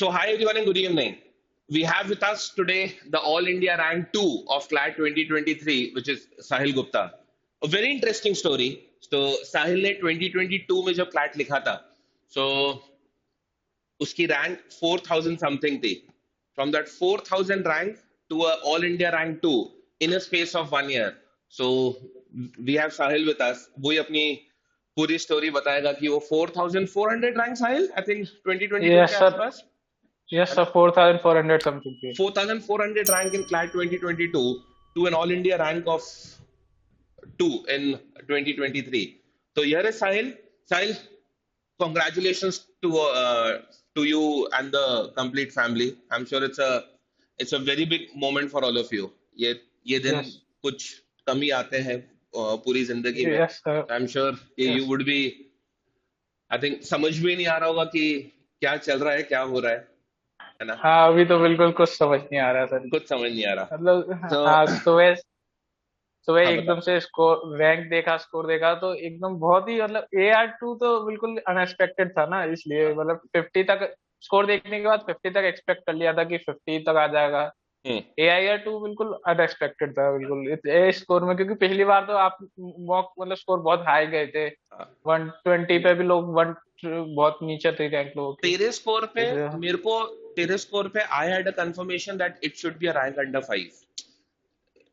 So, hi everyone and good evening. We have with us today the All India Rank 2 of CLAT 2023, which is Sahil Gupta. A very interesting story. So, Sahil ने 2022 में जब CLAT लिखा था, so उसकी rank 4000 something थी. From that 4000 rank to a All India Rank 2 in a space of 1 year. So, we have Sahil with us. वही अपनी पूरी स्टोरी बताएगा कि वो 4400 रैंक साहिल आई थिंक 2022 के Yes, sir. आसपास Yes, है sir. ना 4,400 something. 4400 rank in CLAT 2022 to an all India rank of 2 in 2023. So here is Sahil. Sahil, congratulations to you and the complete family. I'm sure it's a very big moment for all of you. ये दिन Yes. कुछ कम ही आते हैं पूरी जिंदगी में. Yes, sir. I'm sure you Yes. would be, I think समझ भी नहीं आ रहा होगा कि क्या चल रहा है, क्या हो रहा है ना? हाँ, अभी तो बिल्कुल कुछ समझ नहीं आ रहा सर. कुछ समझ नहीं आ रहा. मतलब तो हाँ, सुबह सुबह हाँ बता. एकदम से स्कोर देखा तो एकदम बहुत ही मतलब AR2 तो बिल्कुल अनएक्सपेक्टेड था ना, इसलिए मतलब 50 तक स्कोर देखने के बाद 50 तक एक्सपेक्ट कर लिया था कि 50 तक आ जाएगा. हम्म. AIR2 बिल्कुल अनएक्सपेक्टेड था बिल्कुल ए स्कोर में, क्योंकि पिछली बार तो आप मॉक मतलब स्कोर बहुत हाई गए थे. हाँ. 120 पे भी लोग वन बहुत नीचे थे रैंक लोगों की. तेरे स्कोर पे जैसे मेरे को तेरे स्कोर पे I had a confirmation that it should be a rank under 5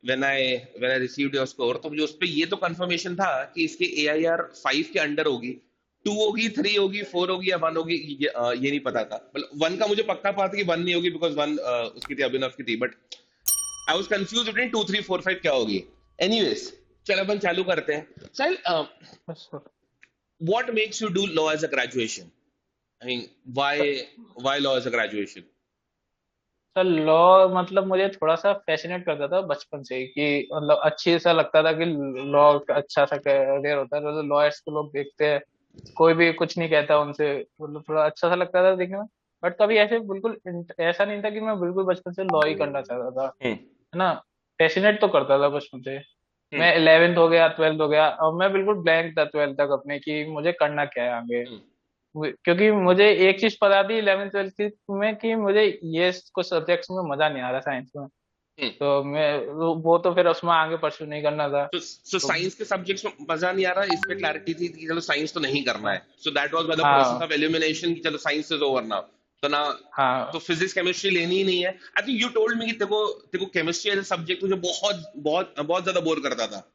when I received your score. तो मुझे उस पे ये तो कंफर्मेशन था कि इसके एआईआर 5 के अंडर होगी, 2 होगी, 3 होगी, 4 होगी या 1 होगी. ये नहीं पता था. मतलब 1 का मुझे पक्का पता था कि 1 नहीं होगी बिकॉज 1 उसकी थी, अभिनव की थी. But I was confuse between 2 3 4 5 क्या होगी. एनीवेज, चल अपन चालू करते हैं. साहिल, बस what makes you do law as a graduation? I mean, why law as a graduation? Sir law मतलब मुझे थोड़ा सा फैसिनेट करता था बचपन से ही कि मतलब अच्छी सा लगता था कि लॉ अच्छा सा करियर होता है. तो लॉयर्स को लोग देखते हैं, कोई भी कुछ नहीं कहता उनसे, मतलब थोड़ा अच्छा सा लगता था देखने में. बट कभी ऐसे बिल्कुल ऐसा नहीं था कि मैं बिल्कुल बचपन से लॉ ही करना चाहता था, हम्म. है ना. फैसिनेट तो करता था बचपन से. हम्म. मैं 11th हो गया, 12th हो गया, और मैं बिल्कुल ब्लैंक था 12th तक अपने कि मुझे करना क्या है आगे. हम्म. क्योंकि मुझे एक चीज पता थी 11th 12th में कि मुझे ये कुछ सब्जेक्ट्स में मजा नहीं आ रहा साइंस में. हम्म. तो मैं वो तो फिर उसमें आगे परस्यू नहीं करना था. तो तो साइंस के सब्जेक्ट्स में मजा नहीं आ रहा, इस पे क्लैरिटी थी कि चलो साइंस तो नहीं करना है. हाँ so that was the process हाँ ऑफ एलिमिनेशन कि चलो साइंस इज ओवर नाउ. तो ना, तो हाँ फिजिक्स केमिस्ट्री लेनी ही नहीं है. I think you told me कि तेको केमिस्ट्री एज अ सब्जेक्ट मुझे बहुत बहुत बहुत ज्यादा बोर करता था.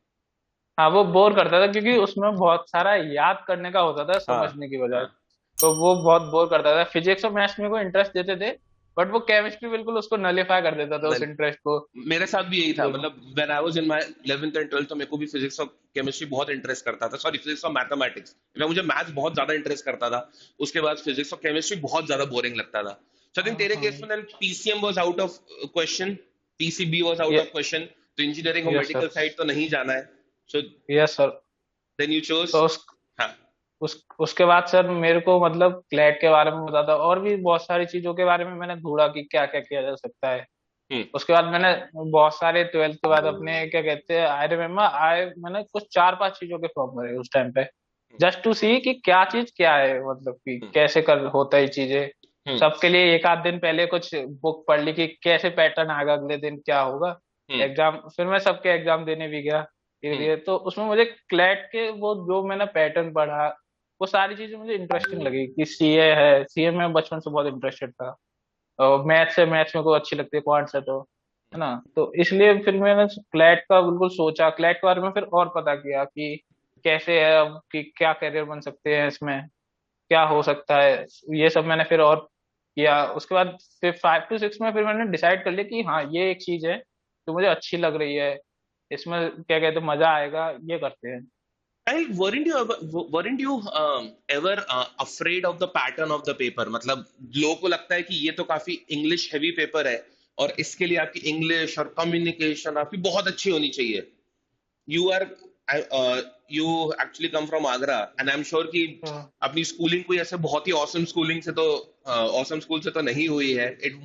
हाँ, वो बोर करता था क्योंकि उसमें बहुत सारा याद करने का होता था हाँ. समझने की बजाय. हाँ. तो वो बहुत बोर करता था. फिजिक्स और मैथ्स में को इंटरेस्ट देते थे, बट वो केमिस्ट्री बिल्कुल उसको नलीफाई कर देता था उस इंटरेस्ट को. मेरे साथ भी यही था. दोनों. मतलब when I was in my 11th and 12th तो मेरे को भी फिजिक्स और केमिस्ट्री बहुत इंटरेस्ट करता था. सॉरी, फिजिक्स और मैथमेटिक्स में मुझे मैथ्स बहुत ज्यादा इंटरेस्ट करता था. उसके बाद फिजिक्स और केमिस्ट्री बहुत ज्यादा बोरिंग लगता था. सो आई थिंक तेरे केस में then PCM was out of question, PCB was out of question. तो इंजीनियरिंग और यस मेडिकल सर. साइड तो नहीं जाना है. So yes sir. Then you chose. तो हाँ. उसके बाद सर मेरे को मतलब क्लैट के बारे में पता था, और भी बहुत सारी चीजों के बारे में मैंने ढूंढा कि क्या क्या किया जा सकता है. हम्म. उसके बाद मैंने बहुत सारे 12th के बाद अपने क्या कहते हैं आई रिमेम्बर आई मैंने कुछ 4 5 चीजों के फॉर्म भरे उस टाइम पे, जस्ट टू सी कि क्या चीज क्या है, मतलब कि हम्म. कैसे कर होता है चीजें. हम्म. सबके लिए एक आध दिन पहले कुछ बुक पढ़ ली कि कैसे पैटर्न आएगा, अगले दिन क्या होगा हम्म. एग्जाम. फिर मैं सबके एग्जाम देने भी गया धीरे हम्म. धीरे. तो उसमें मुझे क्लैट के वो जो मैंने पैटर्न पढ़ा, वो सारी चीजें मुझे इंटरेस्टिंग लगी कि सीए है. सीए में बचपन से बहुत इंटरेस्टेड था. और मैथ्स में को अच्छी लगती है, क्वांट्स है तो, है ना. तो इसलिए फिर मैंने क्लैट का बिल्कुल सोचा, क्लैट के बारे में फिर और पता किया कि कैसे है अब, कि क्या करियर बन सकते हैं इसमें, क्या हो सकता है. ये सब मैंने फिर और किया. उसके बाद फिर 5 to 6 में फिर मैंने डिसाइड कर लिया कि हाँ ये एक चीज है जो मुझे अच्छी लग रही है, इसमें क्या कहते हैं मजा आएगा, ये करते हैं. And weren't you ever afraid of the pattern of the paper? मतलब लोगों को लगता है कि ये तो काफी इंग्लिश हैवी पेपर है और इसके लिए आपकी इंग्लिश और कम्युनिकेशन आपकी बहुत अच्छी होनी चाहिए. You are you actually come from Agra and I am sure कि हाँ अपनी स्कूलिंग कोई ऐसे बहुत ही ऑसम स्कूलिंग से तो ऑसम स्कूल से तो नहीं हुई है. It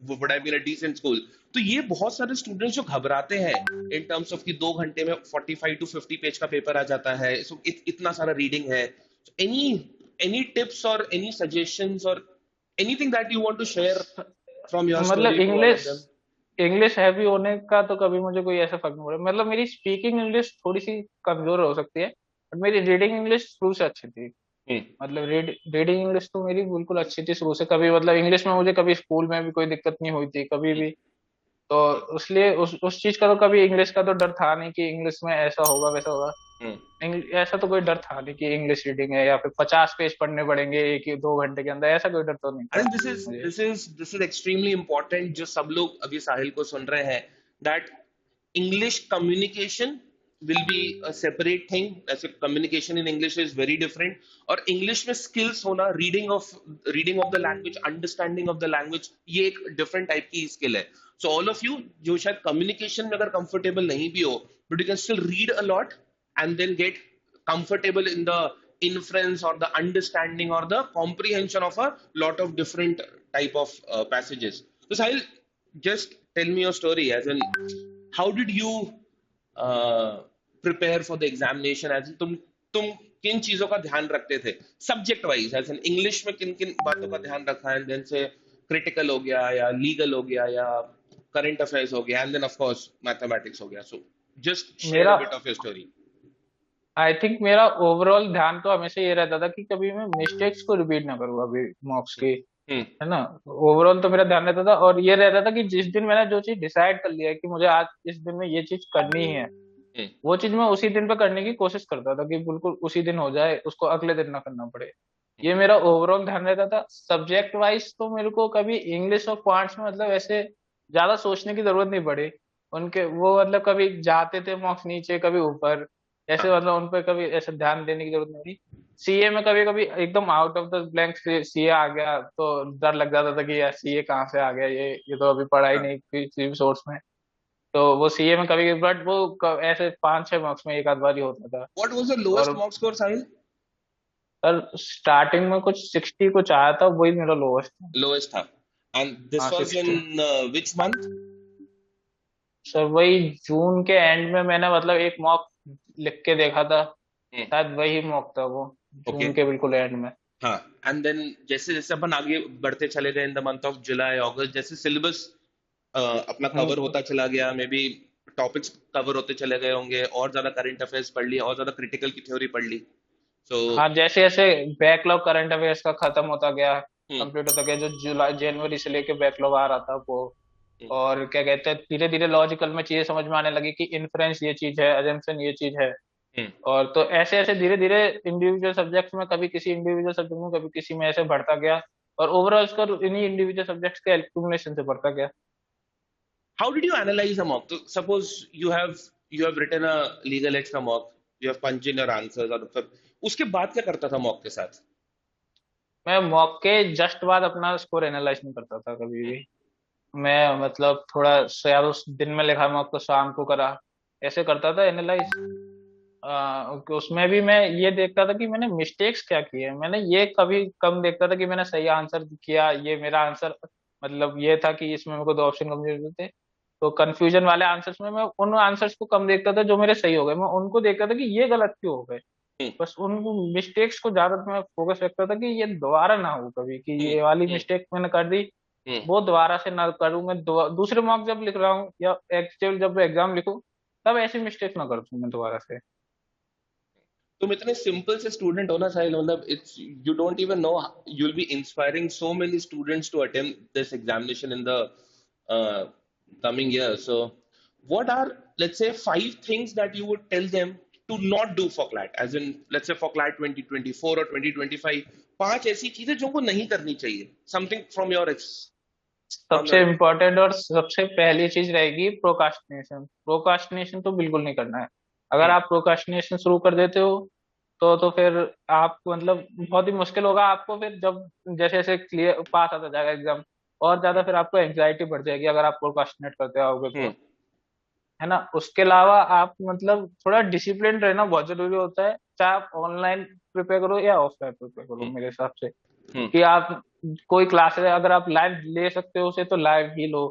would have been a decent school. तो ये बहुत सारे स्टूडेंट्स जो घबराते हैं इन टर्म्स ऑफ कि 2 घंटे में 45 to 50 पेज का पेपर आ जाता है, सो इतना सारा रीडिंग है. एनी एनी टिप्स और एनी सजेशंस और Anything that you want to share from your मतलब story to all of English them? English heavy होने का तो कभी मुझे कोई ऐसा फर्क नहीं पड़ा। मतलब मेरी स्पीकिंग इंग्लिश थोड़ी सी कमजोर हो सकती है, बट मेरी रीडिंग इंग्लिश शुरू से अच्छी थी। Hmm. मतलब रीडिंग इंग्लिश तो मेरी बिल्कुल अच्छी थी शुरू से। कभी मतलब इंग्लिश में मुझे कभी स्कूल में भी कोई दिक्कत नहीं हुई थी कभी Hmm. भी। तो उसलिए उस चीज का तो कभी इंग्लिश का तो डर था नहीं कि इंग्लिश में ऐसा होगा वैसा होगा। Hmm. ऐसा तो कोई डर था नहीं कि इंग्लिश रीडिंग है या फिर 50 पेज पढ़ने पड़ेंगे एक ही 2 घंटे के अंदर, ऐसा कोई डर तो नहीं I था think मुझे। this is extremely important जो सब लोग अभी साहिल को सुन रहे हैं, that English communication will be a separate thing. ऐसे communication in English is very different. और English में skills होना, reading of the language, understanding of the language, ये एक different type की skill है. So all of you जो शायद communication में अगर comfortable नहीं भी हो, but you can still read a lot and then get comfortable in the inference or the understanding or the comprehension of a lot of different type of passages. So Sahil, just tell me your story. As in, how did you prepare for the examination? As in, तुम किन चीजों का ध्यान रखते थे subject wise? As in English में किन किन बातों का ध्यान रखा है? देन से क्रिटिकल हो गया या लीगल हो गया या करंट अफेयर्स हो गया, and then of course mathematics हो गया. सो जस्ट शेयर अ मेरा bit of your story. I think मेरा ओवरऑल ध्यान तो हमेशा ये रहता था कि कभी मैं मिस्टेक्स को रिपीट ना करूँ अभी मॉक्स की, हम्म. है ना। ओवरऑल तो मेरा ध्यान रहता था और ये रहता था कि जिस दिन मैंने जो चीज डिसाइड कर लिया है कि मुझे आज इस दिन में ये चीज करनी है, हम्म. वो चीज मैं उसी दिन पे करने की कोशिश करता था कि बिल्कुल उसी दिन हो जाए, उसको अगले दिन ना करना पड़े। ये मेरा ओवरऑल ध्यान रहता था। सब्जेक्ट वाइज तो मेरे को कभी इंग्लिश और क्वांट्स में मतलब ऐसे ज्यादा सोचने की जरूरत नहीं पड़ी। उनके वो मतलब कभी जाते थे मार्क्स नीचे कभी ऊपर, ऐसे मतलब उन पर कभी ऐसे ध्यान देने की जरूरत नहीं थी। सीए में कभी कभी एकदम out of the blank CA आ गया तो डर लग जाता था कि यार सीए कहाँ से आ गया, ये तो अभी पढ़ा ही हाँ. नहीं किसी भी सोर्स में। तो वो सीए में कभी, बट वो ऐसे 5-6 मार्क्स में एक आध बार ही होता था। What was the lowest और mark score, Sahil? Sir starting में कुछ 60 कुछ आया था, वही मेरा लोवेस्ट था। Lowest था. And this हाँ was 60। in which month? Sir वही जून के एंड में मैंने मतलब एक मॉक लिख के देखा था, Hmm. शायद वही मॉक था वो, जून Okay. के बिल्कुल एंड में। हाँ. And then जैसे जैसे अपन आगे बढ़ते चले गए in the month of July, August, जैसे सिलेबस अपना कवर हम्म, होता चला गया, मे बी टॉपिक्स कवर होते चले गए होंगे, और ज्यादा करंट अफेयर्स पढ़ लिया, और ज्यादा क्रिटिकल की थ्योरी पढ़ ली. सो हाँ जैसे जैसे बैकलॉग करंट अफेयर्स का खत्म होता गया, हम्म. कंप्लीट होता गया, जो जुलाई जनवरी से लेके बैकलॉग आ रहा था वो, हम्म. और क्या कहते हैं धीरे धीरे लॉजिकल में चीजें समझ में आने लगी कि इन्फ्रेंस ये चीज है, अजम्पशन ये चीज है। हम्म. और तो ऐसे ऐसे धीरे धीरे इंडिविजुअल सब्जेक्ट्स में, कभी किसी इंडिविजुअल सब्जेक्ट में कभी किसी में ऐसे बढ़ता गया, और ओवरऑल स्कोर इन्हीं इंडिविजुअल सब्जेक्ट्स के एक्यूमुलेशन से बढ़ता गया। How did you analyze a mock? So suppose you have written a legal extra mock, you have punched in your answers, और फिर उसके बाद क्या करता था मॉक के साथ? मैं मॉक के जस्ट बाद अपना स्कोर एनालाइज नहीं करता था कभी भी। मैं मतलब थोड़ा शायद उस दिन में लिखा मॉक तो शाम को करा, ऐसे करता था एनालाइज। उसमें भी मैं ये देखता था कि मैंने मिस्टेक्स क्या किए। मैंने ये कभी कम देखता था कि मैंने सही आंसर किया, ये मेरा आंसर मतलब ये था कि इसमें मेरे को दो ऑप्शन कम देते थे। तो कंफ्यूजन वाले आंसर्स में मैं उन आंसर्स को कम देखता था जो मेरे सही हो गए, मैं उनको देखता था कि ये गलत क्यों हो गए। हम्म. बस उन मिस्टेक्स को ज्यादा मैं फोकस रखता था कि ये दोबारा ना हो कभी, कि हम्म. ये वाली हम्म. मिस्टेक मैंने कर दी हम्म. वो दोबारा से ना करूं। मैं दूसरे मॉक जब लिख रहा हूँ या एक्चुअल जब एग्जाम लिखूं, तब ऐसी मिस्टेक ना करूं मैं दोबारा से। तुम इतने सिंपल से स्टूडेंट हो ना साहिल, मतलब it's you don't even know, you will be inspiring so many students to attempt this examination in the coming year. So what are, let's say, 5 things that you would tell them to not do for CLAT, as in let's say for CLAT 2024 or 2025, पांच ऐसी चीजें जो उनको नहीं करनी चाहिए, something from your from सबसे your important और सबसे पहली चीज रहेगी प्रोकास्टिनेशन। प्रोकास्टिनेशन तो बिल्कुल नहीं करना है। अगर आप प्रोकास्टिनेशन शुरू कर देते हो तो फिर आप मतलब बहुत ही मुश्किल होगा आपको फिर, जब जैसे जैसे क्लियर पास आता जाएगा एग्जाम, और ज्यादा फिर आपको एंग्जाइटी बढ़ जाएगी अगर आप प्रोकास्टिनेट करते आओगे तो, है ना। उसके अलावा आप मतलब थोड़ा डिसिप्लिन रहना बहुत जरूरी होता है, चाहे आप ऑनलाइन प्रिपेयर करो या ऑफलाइन प्रिपेयर करो मेरे हिसाब से। कि आप कोई क्लास है अगर आप लाइव ले सकते हो उसे तो लाइव ही लो,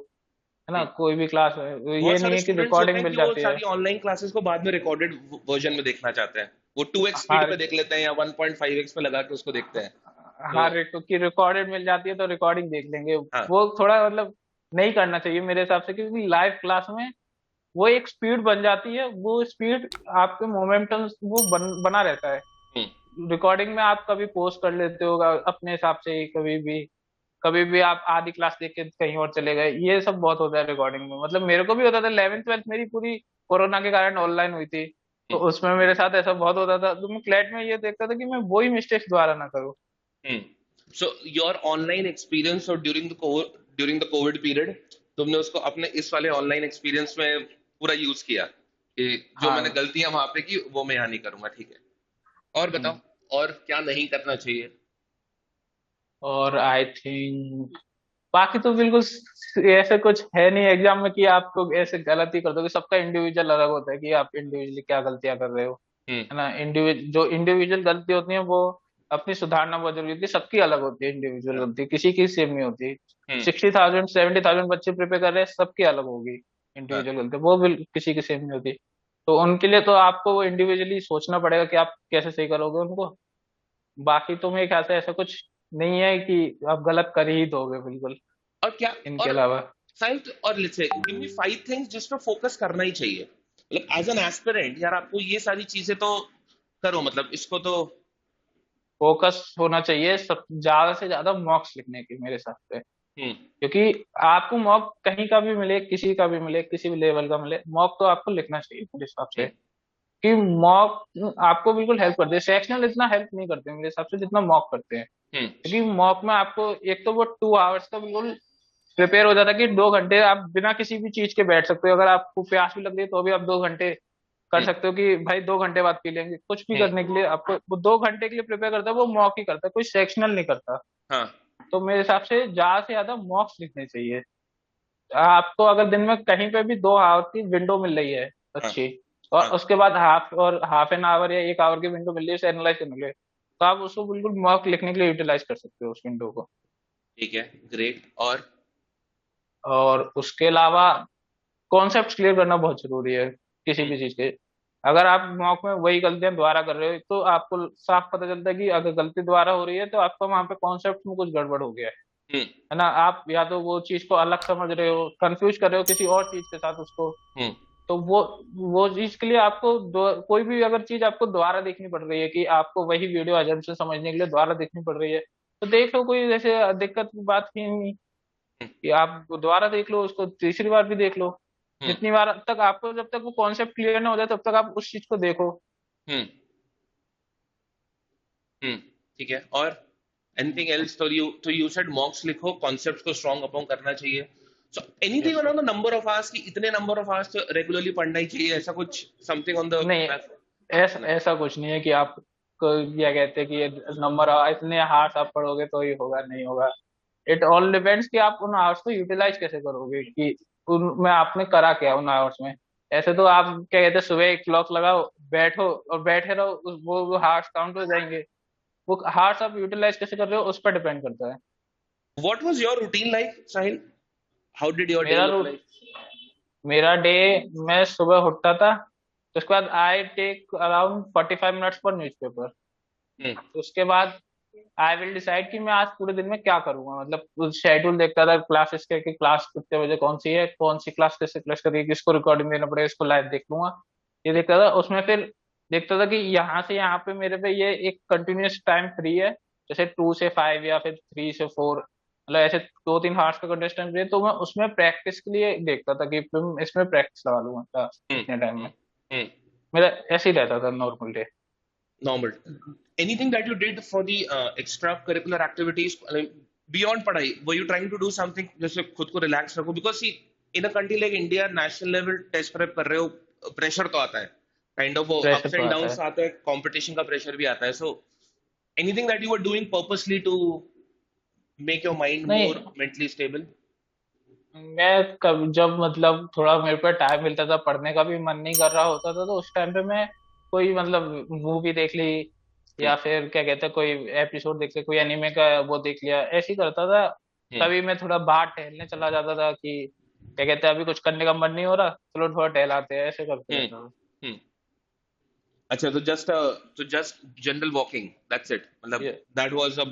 है ना। कोई भी क्लास है, ये बहुत नहीं सारे है कि स्टूडेंट्स होते रिकॉर्डिंग हैं मिल कि वो जाती है। सारी ऑनलाइन क्लासेस को बाद में रिकॉर्डेड वर्जन में देखना चाहते हैं, वो 2x स्पीड हाँ पे देख लेते हैं या 1.5x पे लगा के उसको देखते हैं. तो हाँ कि रिकॉर्डेड मिल जाती है तो रिकॉर्डिंग देख लेंगे, हाँ। वो थोड़ा मतलब नहीं करना चाहिए मेरे हिसाब से, क्योंकि लाइव क्लास में वो एक स्पीड बन जाती है, वो स्पीड आपके मोमेंटम वो बना रहता है। हम्म। रिकॉर्डिंग में आप कभी पोस्ट कर लेते हो अपने हिसाब से ही, कभी भी आप आधी क्लास देख के कहीं और चले गए, ये सब बहुत होता है रिकॉर्डिंग में। मतलब मेरे को भी होता था, 11th 12th मेरी पूरी कोरोना के कारण ऑनलाइन हुई थी, तो हम्म। उसमें मेरे साथ ऐसा बहुत होता था, तो मैं क्लैट में ये देखता था कि मैं वही मिस्टेक्स दोबारा ना करूँ। सो योर ऑनलाइन एक्सपीरियंस और ड्यूरिंग द कोविड पीरियड, तुमने उसको अपने इस वाले ऑनलाइन एक्सपीरियंस में पूरा यूज किया कि जो मैंने हाँ। गलतियां वहां पे की वो मैं यहाँ नहीं करूंगा, ठीक है। और बताओ, हम्म। और क्या नहीं करना चाहिए? और आई थिंक बाकी तो बिल्कुल ऐसे कुछ है नहीं एग्जाम में कि आपको ऐसे गलती कर दोगे, सबका इंडिविजुअल अलग होता है कि आप इंडिविजुअली क्या गलतियां कर रहे हो, हम्म। है ना। जो इंडिविजुअल गलती होती है वो अपनी सुधारना बहुत जरूरी होती है, सबकी अलग होती है इंडिविजुअल हाँ। गलती, किसी की सेम नहीं होती। हम्म। 60,000 70,000 बच्चे प्रिपेयर कर रहे हैं, सबकी अलग होगी हाँ। इंडिविजुअल गलती, वो किसी की सेम नहीं होती। तो उनके लिए तो आपको इंडिविजुअली सोचना पड़ेगा कि आप कैसे सही करोगे उनको। बाकी तो मेरे ख्याल से ऐसा कुछ नहीं है कि आप गलत कर ही दोगे बिल्कुल, और क्या? इनके और अलावा। साइंस, और let's say give me 5 things जिस पे फोकस करना ही चाहिए, मतलब एज एन एस्पिरेंट यार आपको ये सारी चीजें तो करो, मतलब इसको तो। फोकस होना चाहिए सब ज्यादा से ज्यादा मॉक्स लिखने की मेरे हिसाब से, हम्म। क्योंकि आपको मॉक कहीं का भी मिले, किसी का भी मिले, किसी भी लेवल का मिले, मॉक तो आपको लिखना चाहिए मेरे हिसाब से। हम्म। कि मॉक आपको बिल्कुल हेल्प करते हैं, सेक्शनल इतना हेल्प नहीं करते मेरे हिसाब से जितना मॉक करते हैं। हम्म। क्योंकि मॉक में आपको एक तो वो 2 आवर्स का बिल्कुल प्रिपेयर हो जाता है कि 2 घंटे आप बिना किसी भी चीज के बैठ सकते हो, अगर आपको प्यास भी लग रही है तो भी आप 2 घंटे कर हम्म। सकते हो कि भाई 2 घंटे बाद पी लेंगे, कुछ भी हम्म। करने के लिए आपको वो 2 घंटे के लिए प्रिपेयर करता है, वो मॉक ही करता है, कोई सेक्शनल नहीं करता। हाँ। तो मेरे हिसाब से ज्यादा से ज्यादा मॉक्स लिखने चाहिए। आपको अगर दिन में कहीं पे भी 2 आवर की विंडो मिल रही है हाँ। अच्छी, और हाँ। उसके बाद हाफ एन आवर या 1 आवर की विंडो मिल रही है उसे एनालाइज करने के लिए, तो आप उसको बिल्कुल मॉक लिखने के लिए यूटिलाइज कर सकते हो उस विंडो को। ठीक है, ग्रेट। और और उसके अलावा कॉन्सेप्ट क्लियर करना बहुत जरूरी है किसी हम्म। भी चीज के। अगर आप मॉक में वही गलतियां दोबारा कर रहे हो तो आपको साफ पता चलता है कि अगर गलती दोबारा हो रही है तो आपका वहां पे कॉन्सेप्ट में कुछ गड़बड़ हो गया हम्म। है ना। आप या तो वो चीज को अलग समझ रहे हो, कंफ्यूज कर रहे हो किसी और चीज के साथ उसको। हम्म। तो वो चीज के लिए आपको कोई भी अगर चीज आपको दोबारा देखनी पड़ रही है, कि आपको वही वीडियो अजब से समझने के लिए दोबारा देखनी पड़ रही है, तो देख लो, कोई जैसे दिक्कत की बात ही नहीं, हम्म। कि आप दोबारा देख लो उसको, तीसरी बार भी देख लो। हम्म। जितनी बार तक आपको, जब तक वो कॉन्सेप्ट क्लियर ना हो जाए तब तक आप उस चीज को देखो। हम्म। हम्म। ठीक है। और एनीथिंग एल्स? तो यू सेड मॉक्स लिखो, कॉन्सेप्ट को स्ट्रॉन्ग अपॉन करना चाहिए। So anything yes. On the number of hours, कि इतने नंबर ऑफ आवर्स तो रेगुलरली पढ़ना ही चाहिए, ऐसा कुछ समथिंग ऑन द नहीं, मैथ? ऐसा ऐसा कुछ नहीं है कि आप क्या कहते हैं कि ये नंबर इतने हार्स आप पढ़ोगे तो ही होगा, नहीं होगा। इट ऑल डिपेंड्स कि आप उन आवर्स को यूटिलाइज कैसे करोगे, कि उनमें आपने करा क्या उन आवर्स में। ऐसे तो आप क्या कहते हैं सुबह एक क्लॉक लगाओ, बैठो और बैठे रहो, वो हार्स काउंट हो जाएंगे। वो हार्स आप यूटिलाइज कैसे कर रहे हो उस पर डिपेंड करता है। What was your routine like, Sahil? How did your day मेरा लुक रूट लाइक? मेरा डे, मैं सुबह उठता था, तो उसके बाद आई टेक अराउंड 45 मिनट्स पर न्यूज़पेपर। हम्म। उसके बाद आई विल डिसाइड कि मैं आज पूरे दिन में क्या करूंगा, मतलब शेड्यूल देखता था क्लासेस के, कि क्लास कितने बजे कौन सी है, कौन सी क्लास कैसे क्लास करिए, किसको रिकॉर्डिंग देना पड़ेगा, इसको लाइव देख लूंगा। ये देखता था, उसमें फिर देखता था कि यहाँ से यहाँ पे मेरे पे ये एक कंटिन्यूअस टाइम फ्री है, जैसे 2 से 5 या फिर 3 से 4, मतलब ऐसे 2 3 हार्स का कंटिन्यूअस टाइम फ्री है, तो मैं उसमें प्रैक्टिस के लिए देखता था कि इसमें प्रैक्टिस लगा लूंगा हम्म। इतने टाइम हम्म। में। हम्म। मेरा ऐसे ही रहता था normal day. Normal. Anything that you did for the extracurricular activities, I mean, beyond पढ़ाई, were you trying to do something जैसे खुद को रिलैक्स रखो? Because see, in a country like India, national level test prep कर रहे हो, pressure तो आता है, काइंड ऑफ वो प्रेशर अप्स तो एंड आता डाउन्स है। आते हैं, कंपटीशन का प्रेशर भी आता है। So anything that you were doing purposely to make your mind नहीं, मोर मेंटली स्टेबल? जब मतलब थोड़ा मेरे पे टाइम मिलता था, पढ़ने का भी मन नहीं कर रहा होता था, तो उस टाइम पे मैं कोई मतलब मूवी देख ली, हम्म। या फिर क्या कहते हैं कोई एपिसोड देख लिया, कोई एनिमे का वो देख लिया, ऐसे ही करता था। हम्म। कभी मैं थोड़ा बाहर टहलने चला जाता था कि क्या कहते हैं अभी कुछ करने का मन नहीं हो रहा, चलो थोड़ा टहलाते हैं, ऐसे करते हम्म। रहता था। हम्म। अच्छा, तो just general walking, that's it, मतलब ये दैट वाज अ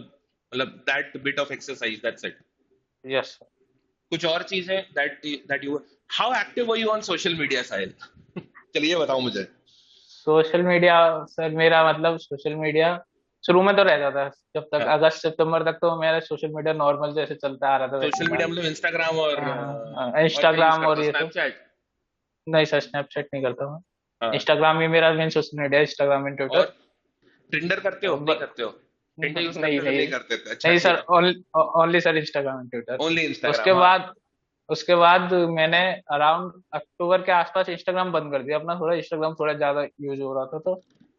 मतलब that bit of exercise, that's it. Yes sir. कुछ और चीजें that you how active were you on social media, साहिल? चलिए बताओ मुझे। सोशल मीडिया सर, मेरा मतलब सोशल मीडिया शुरू में तो रहता था, जब तक हाँ, अगस्त सितंबर तक तो मेरा सोशल मीडिया नॉर्मल जैसे चलता आ रहा था वैसे सोशल था। मीडिया मतलब इंस्टाग्राम और क्या यूज इंस्टाग्राम करते और हो, ये सब। स्नैपचैट? नहीं सर, स्नैपचैट नहीं करता मैं। हाँ, इंस्टाग्राम ही मेरा main social media, Instagram and और ट्विटर। टिंडर करते हो, नहीं करते हो? टिंडर यूज नहीं करते थे, नहीं। नहीं करते थे, अच्छा नहीं सर, ठीक है। Only sir Instagram and Twitter. Only उसके इंस्टाग्राम, हाँ। बाद उसके बाद मैंने अराउंड अक्टूबर के आसपास इंस्टाग्राम बंद कर दिया अपना, थोड़ा इंस्टाग्राम थोड़ा ज्यादा यूज हो रहा था, तो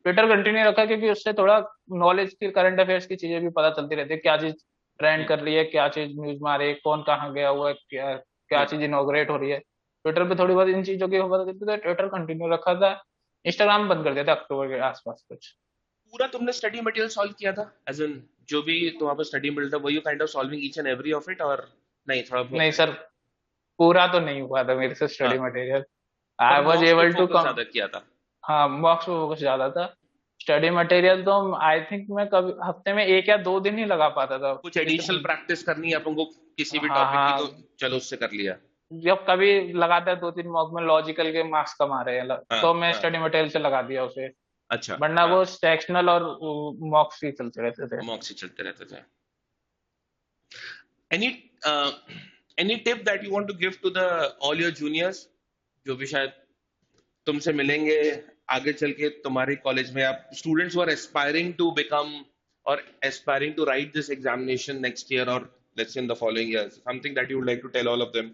ट्विटर कंटिन्यू रखा, क्योंकि उससे थोड़ा नॉलेज की, करंट अफेयर्स की चीजें भी पता चलती रहती है, क्या चीज ट्रेंड हम्म, कर रही है, क्या चीज न्यूज में आ रही है, कौन कहाँ गया हुआ है, क्या क्या हम्म। चीज इनॉग्रेट हो रही है। ट्विटर पे थोड़ी बहुत इन चीजों की पता चलती है, तो ट्विटर कंटिन्यू रखा था। इंस्टाग्राम बंद कर दिया था अक्टूबर के आसपास कुछ। पूरा तुमने स्टडी मटेरियल सॉल्व किया था, एज इन जो भी तुम्हारे पास स्टडी मटेरियल था, वो you kind of solving each and every of it, और नहीं थोड़ा नहीं बहुत? सर, पूरा तो नहीं हुआ था मेरे से हाँ, स्टडी मटेरियल। पर आई वॉज मॉक्स पे एबल टू फोकस कम। ज्यादा किया था। हाँ, मॉक्स पे फोकस ज्यादा था। स्टडी मटेरियल तो आई थिंक मैं कभी हफ्ते में 1 या 2 दिन ही लगा पाता था। कुछ एडिशनल इतने। प्रैक्टिस करनी है अपन को किसी भी हाँ टॉपिक की, तो हाँ। चलो उससे कर लिया। जब कभी लगाता है 2-3 मॉक में लॉजिकल के मार्क्स कम आ रहे हैं, हाँ, तो मैं हाँ। स्टडी मटेरियल से लगा दिया उसे। अच्छा, वरना हाँ। वो सेक्शनल और मॉक्स ही चलते रहते थे। मॉक्स ही चलते रहते थे। Any any tip that you want to give to the all your juniors, जो भी शायद तुमसे मिलेंगे आगे चल के तुम्हारे कॉलेज में, आप students were aspiring to become और aspiring to write this examination next year और let's in the following year, something that you would like to tell all of them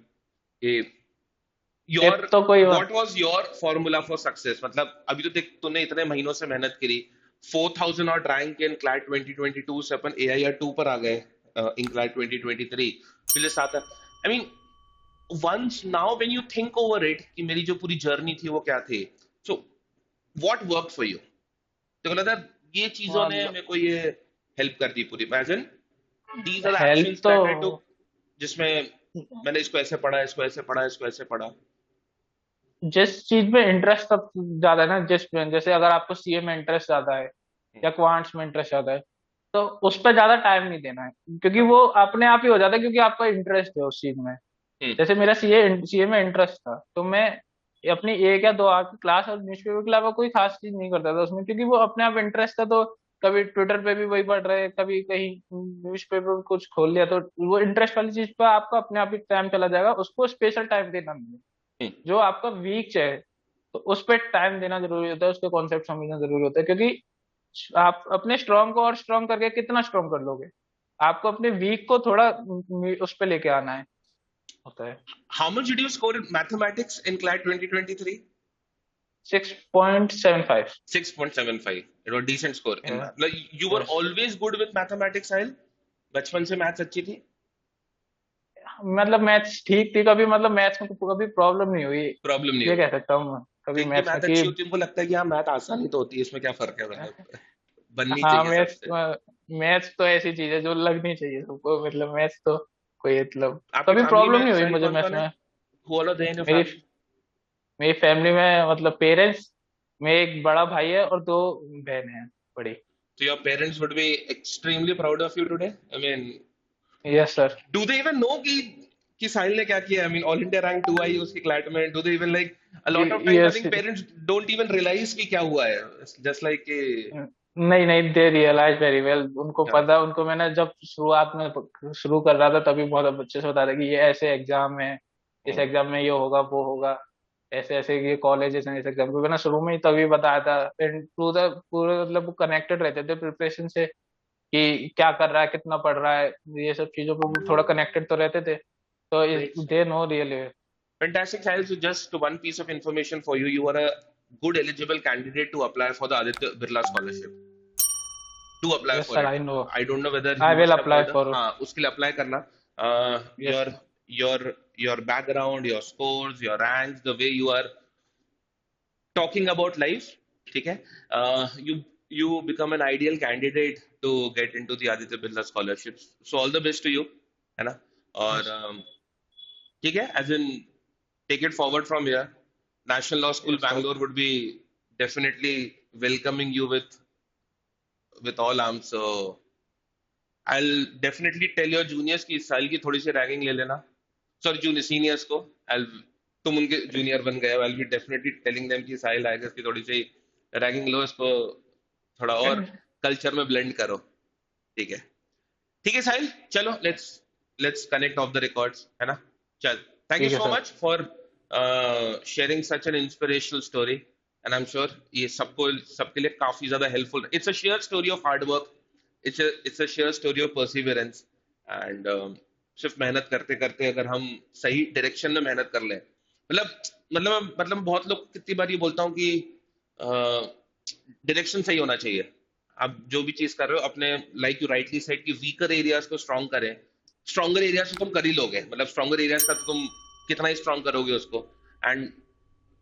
कि योर टिप तो कोई what was your formula for success? मतलब अभी तो देख, तूने इतने महीनों से मेहनत करी, 4000 और रैंक इन क्लैट 2022 से अपन AIR 2 पर आ गए इन क्लैट 2023, पिछले 7। I mean once now when you think over it कि मेरी जो पूरी जर्नी थी वो क्या थी, so what worked for you? तो लगता है ये चीजों ने मतलब मेरे को ये हेल्प कर दी पूरी, imagine these are the help actions तो that I took, जिसमें मैंने इसको ऐसे पढ़ा, इसको ऐसे पढ़ा, इसको ऐसे पढ़ा। जिस चीज में इंटरेस्ट अब ज्यादा है ना, जैसे अगर आपको सीए में इंटरेस्ट ज्यादा है या क्वांट्स में इंटरेस्ट ज्यादा है, तो उस पर ज्यादा टाइम नहीं देना है, क्योंकि वो अपने आप ही हो जाता है, क्योंकि आपका इंटरेस्ट है उस चीज में। हम्म, जैसे मेरा सीए में इंटरेस्ट था, तो मैं अपनी 1 या 2 आवर की क्लास और न्यूज़पेपर के अलावा कोई खास चीज नहीं करता था उसमें, क्योंकि वो अपने आप इंटरेस्ट था। तो कभी ट्विटर पे भी वही पढ़ रहे, कभी कहीं न्यूज़पेपर कुछ खोल लिया, तो वो इंटरेस्ट वाली चीज पर आपका अपने आप ही टाइम चला जाएगा, उसको स्पेशल टाइम देना नहीं है। हम्म। जो आपका वीक है, तो उस पर टाइम देना जरूरी होता है, उसके कॉन्सेप्ट समझना जरूरी होता है, क्योंकि आप अपने स्ट्रॉन्ग को और स्ट्रॉन्ग करके कितना स्ट्रॉन्ग कर लोगे, आपको अपने वीक को थोड़ा उस पर लेके आना है, होता है। How much did you score in mathematics in CLAT 2023? 6.75। 6.75. It was decent score in math. Like, you were yes. always good with mathematics, Sahil? बचपन से मैथ्स अच्छी थी? मतलब मैथ्स ठीक थी, कभी मतलब मैथ्स में तो कभी प्रॉब्लम नहीं हुई, प्रॉब्लम नहीं ये हुई? कह सकता हूँ मैं, कभी जिनकी मैथ्स में मैथ कि। अच्छी होती है उनको लगता है कि हाँ मैथ आसान ही तो होती है, इसमें क्या फर्क है, मतलब बननी हाँ, चाहिए मैथ्स सबसे। मैथ्स तो ऐसी चीज है जो लगनी चाहिए सबको, मतलब मैथ्स तो कोई मतलब आपकी कभी फैमिली प्रॉब्लम में नहीं हुई साहिल मुझे कौन मैथ्स कौन है? में। Who all are there in your मेरी family? मेरी फैमिली में मतलब पेरेंट्स में एक बड़ा भाई है और 2 बहन हैं बड़ी। So your parents would be extremely proud of you today. I mean, yes sir. do they even know कि साहिल ने क्या किया? I mean, all India rank 2 आई उसकी क्लैट में. Do they even like a lot of times I yes. think parents don't even realize कि क्या हुआ है. Just like कि नहीं नहीं, दे रियलाइज वेरी वेल, उनको हाँ, पता, उनको मैंने जब शुरुआत में शुरू कर रहा था तभी बहुत अच्छे से बता था कि ये ऐसे एग्जाम है, इस हम्म, एग्जाम में ये होगा वो होगा, ऐसे ऐसे ये कॉलेजेस हैं इस एग्जाम को, मैंने शुरू में ही तभी बताया था। एंड टू द पूरे मतलब कनेक्टेड रहते थे प्रिपरेशन से, कि क्या कर रहा है, कितना पढ़ रहा है, ये सब चीजों पे थोड़ा कनेक्टेड तो रहते थे, तो great. They know really. Fantastic, Sahil. So just one piece of information for you. You are a good eligible candidate to apply for the Aditya Birla Scholarship. To apply yes for sir, it. I know. I don't know whether I you will must have apply heard. For. हाँ, उसके लिए apply करना. Uh, yes your sir. your your background, your scores, your ranks, the way you are talking about life, ठीक है? You become an ideal candidate to get into the Aditya Birla scholarships. So all the best to you, है ना? और ठीक है, as in take it forward from here. National Law School yes sir. Bangalore would be definitely welcoming you with all arms. So I definitely tell your juniors कि इस साल की थोड़ी सी रैगिंग ले लेना, सॉरी जूनियर सीनियर्स को। आई तुम उनके जूनियर बन गए हो, आई बी डेफिनेटली टेलिंग देम कि साहिल आएगा, इसकी थोड़ी सी रैगिंग लो, इसको थोड़ा और कल्चर में ब्लेंड करो। ठीक है, ठीक है साहिल, चलो let's let's connect of the records, है ना। चल, थैंक यू ठीक है so sir. Much for sharing such an inspirational story, and I am sure ये सबको सबके लिए काफी ज्यादा helpful. It's a share story of hard work, it's a share story of Perseverance, and सिर्फ मेहनत करते करते अगर हम सही डायरेक्शन में मेहनत कर लें, मतलब बहुत लोग, कितनी बार ये बोलता हूँ कि डायरेक्शन सही होना चाहिए। आप जो भी चीज कर रहे हो अपने, लाइक यू राइटली सेड कि वीकर एरियाज को स्ट्रांग करें, स्ट्रॉन्गर एरियाज तो तुम कर ही लोगे, मतलब स्ट्रॉन्गर एरियाज का तो तुम कितना ही स्ट्रांग करोगे उसको। एंड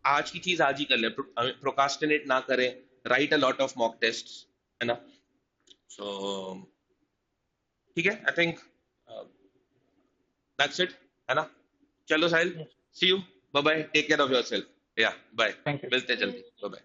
आज की चीज आज ही कर ले, प्रोकास्टिनेट ना करें, write a lot of mock test, है ना। सो ठीक है, आई थिंक दैट्स इट, है ना। चलो Sahil, see you, bye bye, take care of yourself, या बाय, थैंक यू। मिलते हैं जल्दी, बाय बाय।